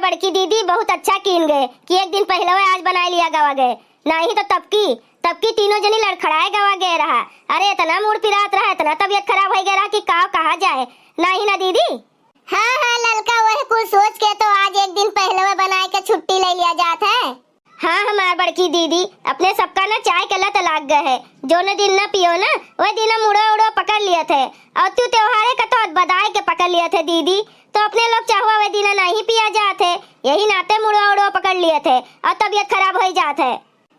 बड़की दीदी बहुत अच्छा कीन गए कि एक दिन पहले आज बना लिया गवा गए, नहीं तो तबकी तीनों जनी लड़खड़ाए गवा गए रहा। अरे इतना मूड पिरात रहा, इतना तबीयत खराब हो गया रहा कि कहा जाए, नहीं ना दीदी। हाँ हाँ ललका, वही कुछ सोच के तो आज एक दिन पहले बनाए के छुट्टी ले लिया जाता है। हाँ हमार बड़की दीदी अपने सबका ना चाय के लत लाग गए है, जो न दिन न पियो ना वही दिन मुड़ो पकड़ लिए थे, और तू त्योहारे का तो बधाई के पकड़ लिए थे दीदी, तो अपने लोग चाहुआ वही दिन नहीं पिया जाते, यही नाते मुड़ो पकड़ लिए थे और तबीयत खराब हो जाते।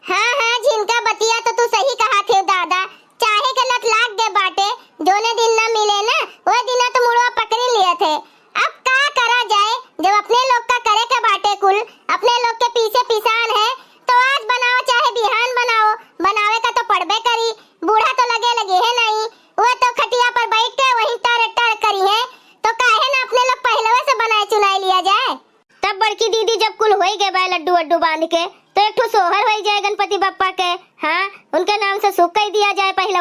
हाँ हाँ झिनका बतिया तो तू सही कहा थे दादा, चाहे के लत लाग गए बाटे, जो न दिन न मिले ना वह दिन तो मुड़वा पकड़ लिए थे। अब का करा जाए, जब अपने लोग का करे के बाटे कुल, अपने लोग के पीछे पिसान है, तो आज बनाओ चाहे बिहान बनाओ, बनावे का तो पड़बे करी। बूढ़ा तो लगे है नहीं, वो तो खटिया पर बैठ के वहीं टर करी है, तो काहे ना अपने लोग पहले से बनाए चुनाई लिया जाए। तब बड़की दीदी जब कुल हो गए बा लड्डू वड्डू बांध के, तो एक ठो सोहर हो जाए गणपति बप्पा के, हाँ उनके नाम से सुख कह दिया जाए पहले।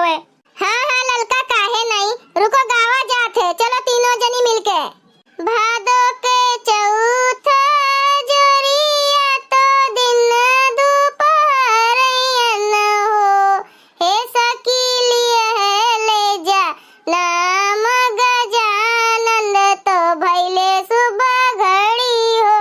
हाँ हाँ ललका काहे नहीं, रुको गावा जाते, चलो तीनों जनी मिलके। भादो के चौथा जोरिया तो दिन दुपहरियन हो, हे सखी लिए है ले जा नाम गजानन, तो भैले सुबह घड़ी हो।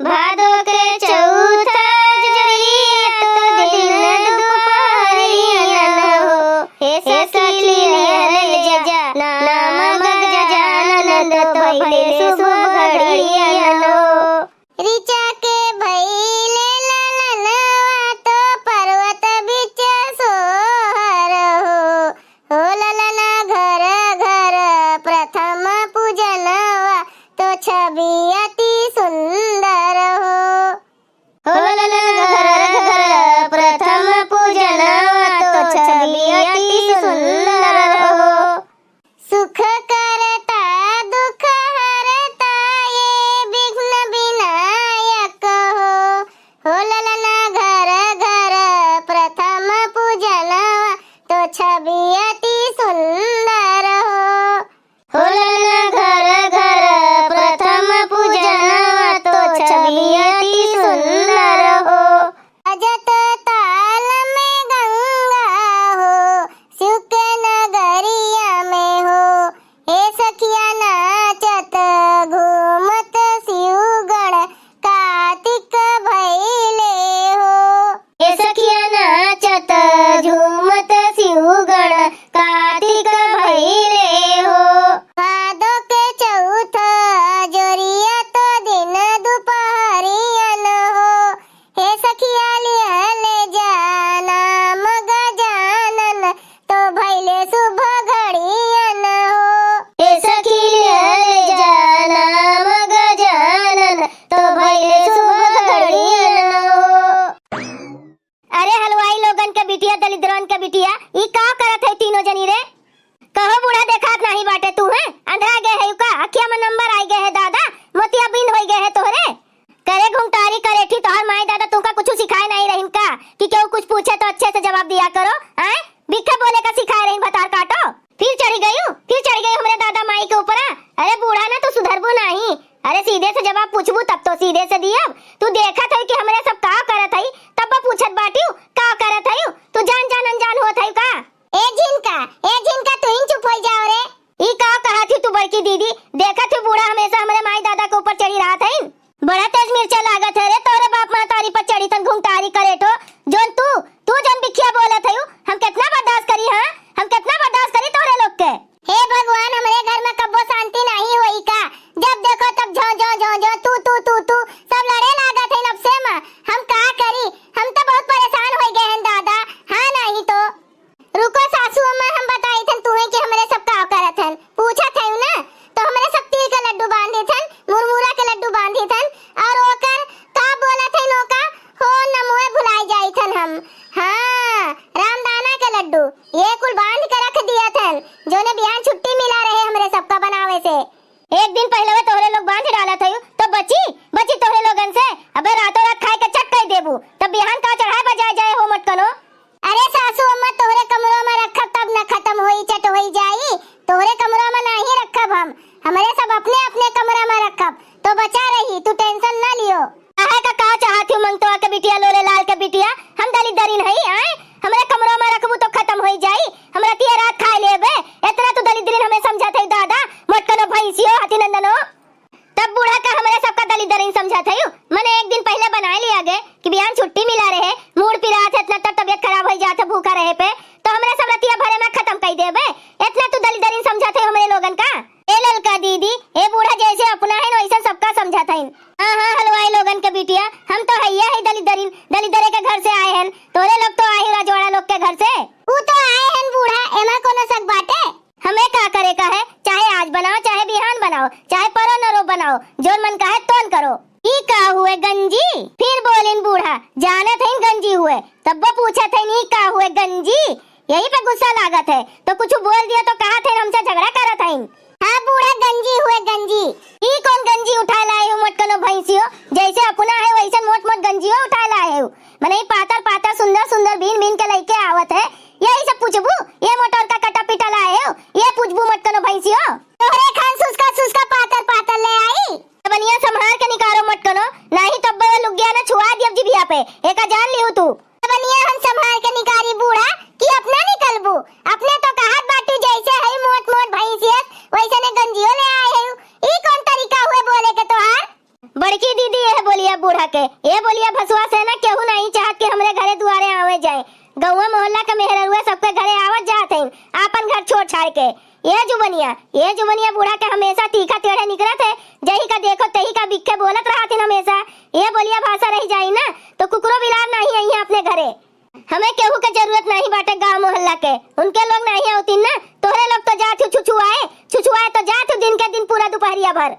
भादो के चौथा जोरिया तो दिन दुपहरियन हो, हे सखी लिए जा नाम गजानन, तो भैले सुबह घड़ियन हो। ऋचा के भैले ललनवा तो पर्वत बिच सोहर हो ललना घर घर प्रथम पूजनवा, तो छवि अति सुंदर हो ललना घर घर प्रथम पूजनवा, तो छवि अति सुंदर हो। सुख करता दुख हरता ये विघ्न विनायक हो ललना घर घर प्रथम पूजनवा, तो छवि अति सुंदर हो ललना घर घर प्रथम पूजनवा, तो छवि अति सुंदर हो। अजत ताल में गंगा हो, शुक नगरिया में हो, हे सखिया नाचत घूमत शिवगण कार्तिक भैले हो। हे सखिया नाचत झूमत शिवगण कार्तिक भैले हो। भादो के चौथा जोरिया तो दिन दुपहरियन हो, हे सखिया लिए ले जा नाम गजानन, तो भैले सुबह घड़ियन हो। हे सखी ले जा नाम गजानन, तो भैले सुबह घड़ियन हो। अरे हलवाई लोगन के बिटिया दलिद्रन के बिटिया ई का करत है तीनों जनी रे? कहो बूढ़ा देखात नहीं बाटे तू है, अंधा गए है का अखिया में नंबर आई गए है दादा, मोतिया बिंद हो गए है तोहरे, करे घुंघटारी करे थी तोहर माई दादा तुमका कुछ सिखाए नहीं रहीन का कि क्यों कुछ पूछे तो अच्छे से जवाब दिया करो, हैं बिखा बोले का सिखाए रहीन बतार काटो, फिर चढ़ी गई हमरे दादा माई के ऊपर। अरे बूढ़ा ना तो सुधरबू नहीं, अरे सीधे से जवाब पूछबू तब तो सीधे से दियब, तू देखत है कि हमरे सब का करत है तब पूछत बाटियो का करत है, तू जान अनजान होत है का? ए झिनका तू ही चुप हो जाओ रे। ई का कहा थी तू बड़की दीदी, देखत है बूढ़ा हमेशा हमरे माई दादा के ऊपर चढ़ी रहा था, बड़ा तेज मिर्चा लागत है रे तोरे बाप महतारी पर चढ़ी तन घुंघटारी करे तो, जोन तू जन बिखिया बोलत है, हम कितना बर्दाश्त करी, हां हम कितना बर्दाश्त करी तोरे लोग के। हे भगवान, हमरे घर में कब्बो शांति नहीं होई का, जब देखो तब झो तू सब लड़े लागत है नफसे में, हम का करी, हम तो बहुत परेशान हो गए हैं दादा। हाँ नहीं तो रुको सासू अम्मा, हम बताई थन तुम्हें कि हमरे सब का करत हन, पूछा थे ना तो हमरे सब तिल के लड्डू बांधे थन, मुरमुरा के लड्डू बांधे थन, और ओकर का बोला थे नो का हो नमोए भुलाई जाई थन हम। हाँ रामदाना के लड्डू ये कुल बांध के रख दिया थन, जो ने बिहान छुट्टी मिला रहे हमरे सबका बनावे से। एक दिन पहले वे तोहरे लोग बांध डाला था तो बची तोहरे लोगन से, अबे रातों रात खाए के चट कर देबू, तब बिहान का चढ़ाए बजाए जाए हो मत कनो। अरे सासू अम्मा तोहरे कमरों में रखब तब न खत्म होई चट होई जाई, तोहरे कमरों में नहीं रखब हम, हमरे सब अपने अपने कमरा में रखब, तो बचा रही तू टेंशन दलित दरिन हई आए हमरे कमरा में रखबू तो खत्म हो जाई हमरा तिया रात खाए लेबे इतना तू दलित दरिन हमें समझात है दादा मोटकनो भैंसियो हाथी नंदनो तब बूढ़ा का हमारे सबका दलित दरिन समझात है मैंने एक दिन पहले बना लिया गे कि बिहान छुट्टी मिला रहे मूड पिरा थे इतना तब तबियत खराब हो जात भूखा रहे पे तो हमरे सब रतिया भरे में खत्म कर देबे इतना तू दलित दरिन समझात है हमरे लोगन का ए ललका दीदी ए बूढ़ा जैसे अपना है वैसे सबका समझाता है हां हलवाई लोगन के बिटिया हम तो हैया है दलित दरे के घर से आए हैं तोरे लोग तो आए राजवाड़ा लोग के घर से ऊ तो आए हैं बूढ़ा एमा कोनो शक बाटे हमें का करे का है चाहे आज बनाओ चाहे बिहान बनाओ चाहे परो नरो बनाओ जो मन का है तोन करो ई का हुए गंजी फिर बोलिन बूढ़ा जाने थे गंजी हुए तब वो पूछा थे नी का हुए गंजी यही पे गुस्सा लागत है तो कुछ बोल दिया तो कहा थे हमसे झगड़ा करत है हां बूढ़ा गंजी हुए गंजी ई कौन गंजी उठा लाए हो मोटकनो भैंसियो जैसे अपना है वैसे मोट मोट गंजियो उठा लाए हो मने पातर पातर सुंदर सुंदर बीन बीन के लइके आवत है यही सब पूछबू ये मोटर का कटा पिटा लाए हो ये पूछबू मोटकनो भैंसियो तोहरे खान सुसका पातर पातर ले आई बनिया संभाल के निकालो मोटकनो नहीं तब बे लुक गया ना छुआ दिया जिभिया पे एका जान लियो तू बनिया हम संभाल के निकारी बूढ़ा कि अपना निकलबू अपने तो कहत बाटू जैसे है मोट मोट भैंसिया वैसे ने गंजियो ले आए है ई कौन तरीका हुए बोले के तोहार बड़की दीदी ये बोलिया बूढ़ा के ये बोलिया भसुआ से ना केहू नहीं चाहत के हमरे घरे दुआरे आवे जाए गौवा मोहल्ला के मेहररुआ सबके घरे आवत जात है आपन घर छोड़ छाड़ के ये जुबनिया बूढ़ा के हमेशा तीखा टेढ़े निकलत है जही का देखो तही का बिक्के बोलत रहत है हमेशा ये बोलिया भाषा रह जाई ना तो कुकरो बिलार नहीं आई है अपने घरे हमें केहू के जरूरत नहीं बाटे गांव मोहल्ला के उनके लोग नहीं होती ना तोहरे लोग तो जात छुछुआए तो जात दिन के दिन पूरा दोपहरिया भर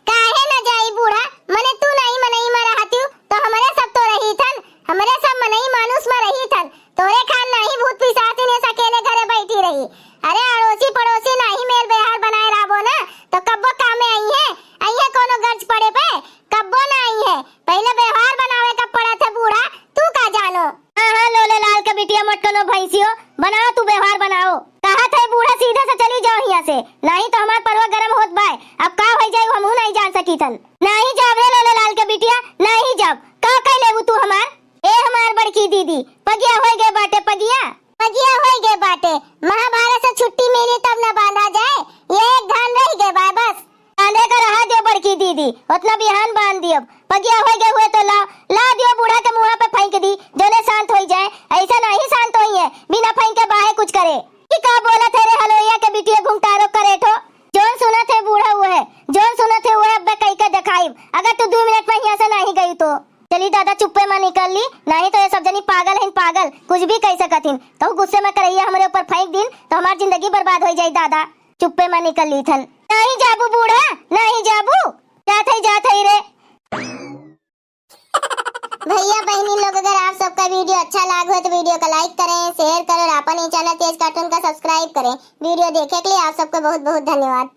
काहे न जाई बूढ़ा मने तू नहीं मनई में रहती तो हमारे सब तो रही थन हमारे सब मनई मानुस में रही थन तोरे खान नहीं भूत पिशाच ने अकेले घरे बैठी रही अरे अड़ोसी पड़ोसी नहीं मेल व्यवहार बनाए राबो ना तो कब्बो कामे आई है कोनो गर्ज पड़े पे कब्बो ना आई है पहले व्यवहार बनावे का पड़ा था बूढ़ा तू का जानो हां लोले लाल के बिटिया मोटकनो भैंसियो बनाओ तू व्यवहार बनाओ कहा था बूढ़ा सीधे से चली जाओ यहाँ से नहीं तो हमार परवा गरम होत बाय अब का हो जाए हम नहीं जान सकी थन नहीं जाब रे लोले लाल के बिटिया नहीं जाब का कह लेबू तू हमार ए हमार बड़की दीदी पगिया होई गए बाटे महाभारत से छुट्टी मिली तब न बांधा जाए ये एक धान रह गए बा बस बांधे का रहा दियो बड़की दीदी उतना बिहान बांध दियो पगिया होई गए हुए तो ला दियो बूढ़ा के मुंह पे फेंक दी जोने शांत हो जाए ऐसा नहीं शांत होई है बिना फेंक के बाहे कुछ करे की का बोला थे रे हलोइया के बिटिया घुमटारो करे ठो जोन सुना थे बूढ़ा हुआ है जोन सुना थे वो अब कहीं के दिखाई अगर तू 2 मिनट में यहाँ से नहीं गई तो चली दादा चुप्पे में निकल ली नहीं तो ये सब जनी पागल कुछ भी कह सकतिन तो गुस्से में करैया हमरे ऊपर फेंक दिन तो हमारी जिंदगी बर्बाद हो जाई दादा चुप्पे में निकल ली थन नहीं जाबू बूढ़ा नहीं जाबू जात है रे भैया बहनी लोग अगर आप सबका वीडियो अच्छा लगा हो तो वीडियो को लाइक करें शेयर करें और अपन चैनल तेज कार्टून का सब्सक्राइब करें वीडियो देखने के लिए आप सबको बहुत बहुत धन्यवाद।